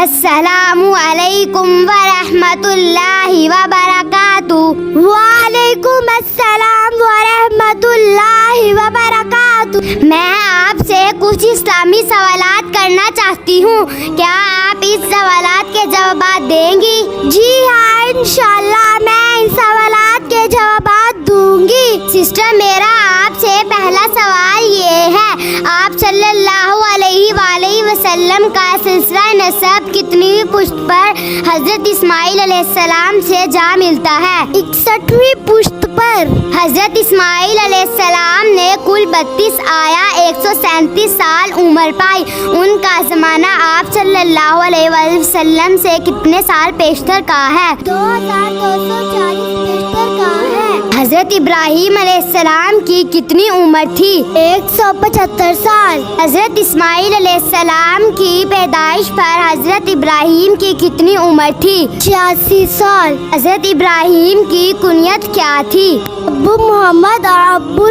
السلام علیکم ورحمۃ اللہ وبرکاتہ۔ وعلیکم السلام ورحمۃ اللہ وبرکاتہ۔ میں آپ سے کچھ اسلامی سوالات کرنا چاہتی ہوں، کیا آپ اس سوالات کے جوابات دیں گی؟ جی ہاں، انشاءاللہ میں ان سوالات کے جوابات دوں گی۔ سسٹر، میرا آپ سے پہلا سوال یہ ہے، آپ صلی اللہ علیہ وآلہ وسلم کا سلسلہ نسب کتنی پشت پر حضرت اسماعیل علیہ السلام سے جا ملتا ہے؟ 61ویں پشت پر۔ حضرت اسماعیل علیہ السلام نے کل 32 آیا 137 سال عمر پائی۔ ان کا زمانہ آپ صلی اللہ علیہ وآلہ وسلم سے کتنے سال پیشتر کا ہے؟ 2240 پیشتر کا ہے۔ حضرت ابراہیم علیہ السلام کی کتنی عمر تھی؟ 175 سال۔ حضرت اسماعیل علیہ السلام کی پیدائش پر حضرت ابراہیم کی کتنی عمر تھی؟ 86 سال۔ حضرت ابراہیم کی کنیت کیا تھی؟ ابو محمد اور ابو